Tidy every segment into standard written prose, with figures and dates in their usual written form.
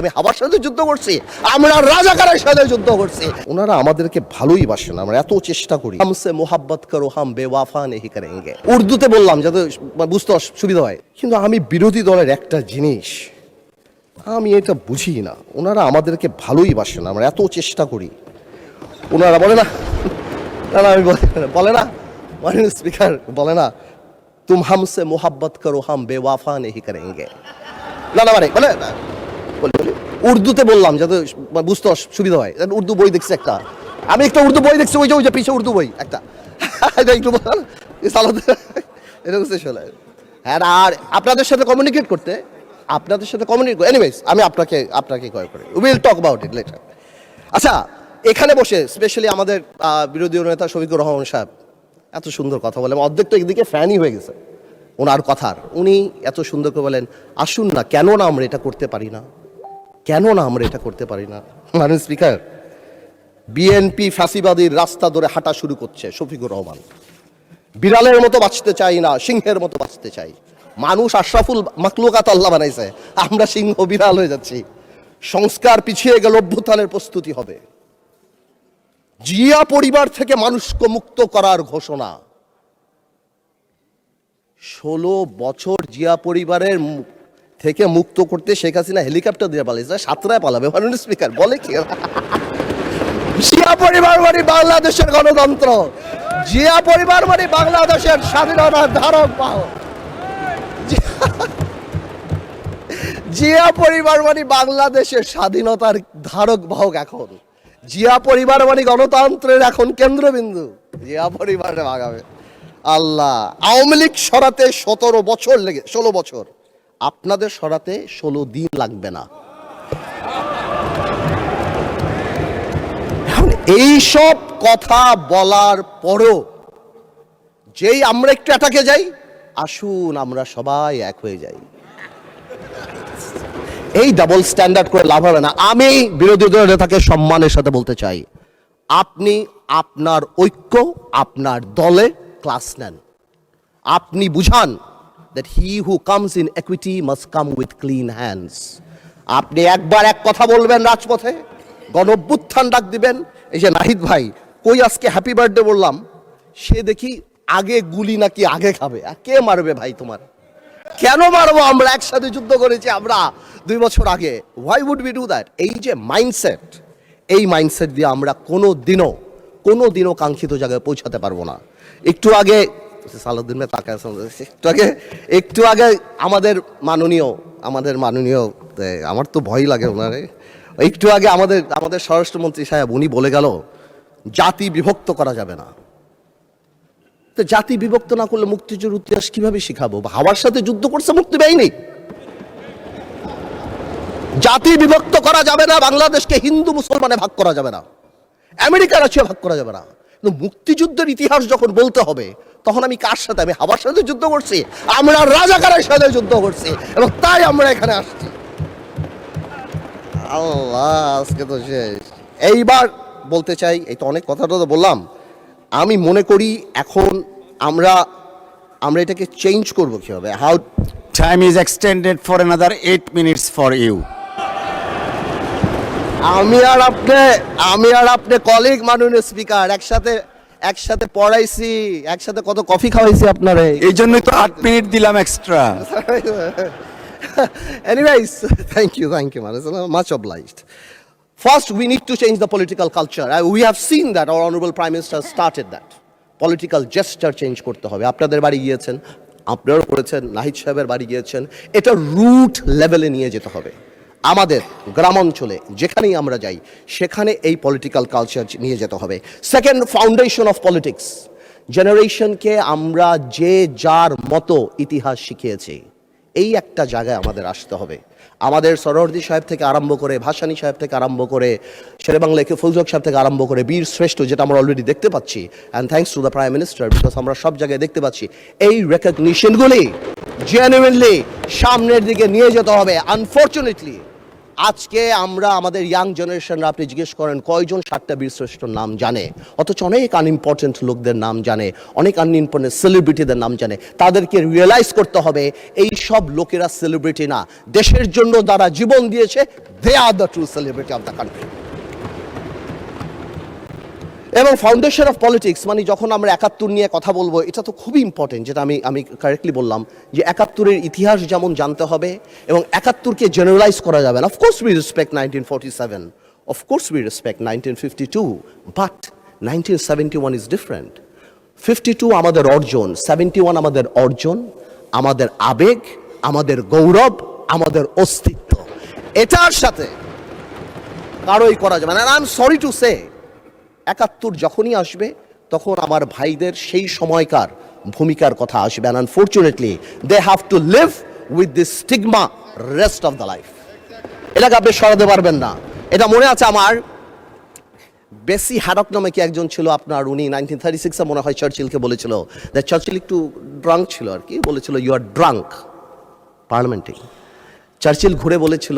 আমি হাওয়ার সাথে যুদ্ধ করছি, আমরা রাজাকারের সাথে যুদ্ধ করছি। ওনারা আমাদেরকে ভালোই বাসেন, আমরা এত চেষ্টা করি। হামসে মোহাব্বত করো হাম বেওয়াফা নেহি করেঙ্গে, উর্দুতে বললাম যাতে বুঝতে সুবিধা হয়। কিন্তু আমি বিরোধী দলের একটা জিনিস আমি এটা বুঝি না, ওনারা আমাদেরকে ভালোই বাসেন, আমরা এত চেষ্টা করি। ওনারা বলে না, না আমি বলে না মাননীয় স্পিকার বলে না, তুম হামসে মোহাব্বত করো হাম বেওয়াফা নেহি করেঙ্গে। না মানে বলে বলি উর্দুতে বললাম যাতে বুঝতে সুবিধা হয়। উর্দু বই দেখছি একটা, আমি একটা উর্দু বই দেখছি, ওই যে পিছিয়ে উর্দু বই একটা একটু এটা বুঝতে শোনায়। হ্যাঁ, আর আপনাদের সাথে কমিউনিকেট করতে, এনিওয়েজ আমি আপনাকে কয় করে will talk about it later. আচ্ছা, এখানে বসে স্পেশালি আমাদের বিরোধী নেতা শফিকুর রহমান সাহেব এত সুন্দর কথা বলে, অর্ধেক তো একদিকে ফ্যানই হয়ে গেছে ওনার কথার। উনি এত সুন্দর করে বলেন, আসুন না, কেন না আমরা এটা করতে পারি না, মাননীয় স্পিকার, বিএনপি ফ্যাসিবাদীর রাস্তা ধরে হাঁটা শুরু করছে শফিকুর রহমান। বিড়ালের মতো বাঁচতে চাই না, সিংহের মতো বাঁচতে চাই। মানুষ আশরাফুল মাখলুকাত আল্লাহ বানাইছে, আমরা সিংহ বিড়াল হয়ে যাচ্ছি। সংস্কার পিছিয়ে গেল, অভ্যুত্থানের প্রস্তুতি হবে। জিয়া পরিবার থেকে মানুষকে মুক্ত করার ঘোষণা। 16 বছর জিয়া পরিবারের থেকে মুক্ত করতে শেখ হাসিনা হেলিকপ্টার দিয়ে পালিয়েছে, সাতরায় পালাবে। মাননীয় স্পিকার বলে কি, জিয়া পরিবার মানে বাংলাদেশের গণতন্ত্র, জিয়া পরিবার মানে বাংলাদেশের স্বাধীনতার ধারক বাহক, জিয়া পরিবার মানে বাংলাদেশের স্বাধীনতার ধারক বাহক। এখন জিয়া পরিবার মানে গণতন্ত্রের এখন কেন্দ্রবিন্দু, জিয়া পরিবারে ভাগাবে আল্লাহ। আওয়ামী লীগ সরাতে 16 বছর, আপনাদের সরাতে 16 দিন লাগবে না। এইসব কথা বলার পরও যেই আমরা একটু অ্যাটাকে যাই, আসুন আমরা সবাই এক হয়ে যাই, এই ডাবল স্ট্যান্ডার্ড করে লাভ হবে না। আমি বিরোধী দলের নেতাকে সম্মানের সাথে বলতে চাই, আপনি আপনার ঐক্য, আপনার দলে ক্লাস নেন। আপনি বুঝান that he who comes in equity must come with clean hands. আপনি একবার এক কথা বলবেন রাজপথে, গণঅভ্যুত্থান ডাক দিবেন। এই যে নাহিদ ভাই কই আজকে হ্যাপি বার্থডে বললাম, সে দেখি আগে গুলি নাকি আগে খাবে। কে মারবে ভাই তোমার, কেন মারবো? আমরা একসাথে যুদ্ধ করেছি আমরা 2 বছর আগে। Why would we do that? এই যে মাইন্ডসেট, এই মাইন্ডসেট দিয়ে আমরা কোনো দিনও কাঙ্ক্ষিত জায়গায় পৌঁছাতে পারবো না। একটু আগে সালাউদ্দিন ভাই তাকায়, একটু আগে আমাদের মাননীয় আমার তো ভয় লাগে ওনারে, একটু আগে আমাদের স্বরাষ্ট্রমন্ত্রী সাহেব উনি বলে গেল জাতি বিভক্ত করা যাবে না। তো জাতি বিভক্ত না করলে মুক্তিযুদ্ধের ইতিহাস কিভাবে শিখাবো? হাওয়ার সাথে যুদ্ধ করছে মুক্তি বাহিনী। জাতি বিভক্ত করা যাবে না, বাংলাদেশকে হিন্দু মুসলমানে ভাগ করা যাবে না, আমেরিকা রাশিয়া ভাগ করা যাবে না। কিন্তু মুক্তিযুদ্ধের ইতিহাস যখন বলতে হবে, তখন আমি কার সাথে? আমি হাওয়ার সাথে যুদ্ধ করছি, আমরা রাজাকারের সাথে যুদ্ধ করছি, এবং তাই আমরা এখানে আসছি। আল্লাহ, আজকে তো শেষ। এইবার বলতে চাই, এই তো অনেক কথাটা তো বললাম, আমি মনে করি এখন আমরা এটাকে চেঞ্জ করবো কিভাবে? How time is extended for another 8 minutes for you. আমি আর আপনি কলিগ মাননীয় স্পিকার, একসাথে পড়াইছি, একসাথে কত কফি খাওয়াইছি আপনারে, এই জন্যই তো 8 মিনিট দিলাম extra. Anyways, thank you, much obliged. First, we need to change the political culture. We have seen that our honorable Prime Minister started that. Political gesture change করতে হবে। আপনাদের বাড়ি গিয়েছেন, আপনারাও করেছেন, নাহিদ সাহেবের বাড়ি গিয়েছেন। এটা রুট লেভেলে নিয়ে যেতে হবে। আমাদের গ্রামাঞ্চলে যেখানেই আমরা যাই, সেখানে এই পলিটিক্যাল কালচার নিয়ে যেতে হবে। Second, foundation of politics. জেনারেশনকে আমরা যে যার মতো ইতিহাস শিখিয়েছি, এই একটা জায়গায় আমাদের আসতে হবে। আমাদের সরোয়ার্দী সাহেব থেকে আরম্ভ করে, ভাসানী সাহেব থেকে আরম্ভ করে, শেরেবাংলা একে ফুলজক সাহেব থেকে আরম্ভ করে, বীর শ্রেষ্ঠ যেটা আমরা অলরেডি দেখতে পাচ্ছি, and thanks to the prime minister, because আমরা সব জায়গায় দেখতে পাচ্ছি, এই রেকগনিশনগুলি জেনুইনলি সামনের দিকে নিয়ে যেতে হবে। আনফর্চুনেটলি আজকে আমরা আমাদের ইয়াং জেনারেশনরা আপনি জিজ্ঞেস করেন কয়জন 7টা বীরশ্রেষ্ঠর নাম জানে, অথচ অনেক আনইম্পর্টেন্ট লোকদের নাম জানে, অনেক আনইম্পর্টেন্ট সেলিব্রিটিদের নাম জানে। তাদেরকে রিয়েলাইজ করতে হবে এই সব লোকেরা সেলিব্রিটি না, দেশের জন্য যারা জীবন দিয়েছে they are the true celebrity of the country. এবং ফাউন্ডেশন অফ পলিটিক্স মানে যখন আমরা 71 নিয়ে কথা বলবো, এটা তো খুবই ইম্পর্টেন্ট, যেটা আমি কারেক্টলি বললাম যে 71-এর ইতিহাস যেমন জানতে হবে এবং 71-কে জেনারেলাইজ করা যাবে না। Of course we respect 1947, of course we respect 1952, but 1971 is different. 52 আমাদের অর্জন, 71 আমাদের অর্জন, আমাদের আবেগ, আমাদের গৌরব, আমাদের অস্তিত্ব। এটার সাথে কারোই করা যাবে না। I am sorry to say 71 যখনই আসবে তখন আমার ভাইদের সেই সময়কার ভূমিকার কথা আসবে, and unfortunately they have to live with this stigma rest of the life। এটাকে আপনি সরাতে পারবেন না। এটা মনে আছে আমার, বেসি হ্যাডক নামে কি একজন ছিল আপনার, উনি 1936-এ মনে হয় চার্চিলকে বলেছিল, চার্চিল একটু ড্রাঙ্ক ছিল আর কি, বলেছিল ইউ আর ড্রাঙ্ক পার্লামেন্টে। চার্চিল ঘুরে বলেছিল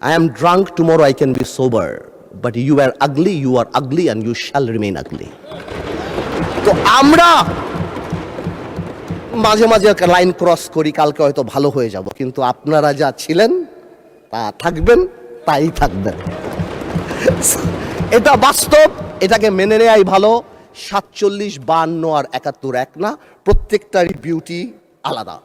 I am drunk, tomorrow I can be sober, but you are ugly and you shall remain ugly। তো আমরা মাঝে মাঝে লাইন ক্রস করি, কালকে হয়তো ভালো হয়ে যাব, কিন্তু আপনারা যা ছিলেন তা থাকবেন, তাই থাকবেন। এটা বাস্তব, এটাকে মেনে নেওয়াই ভালো। 47, 52 আর 71 এক না, প্রত্যেকটারই বিউটি আলাদা।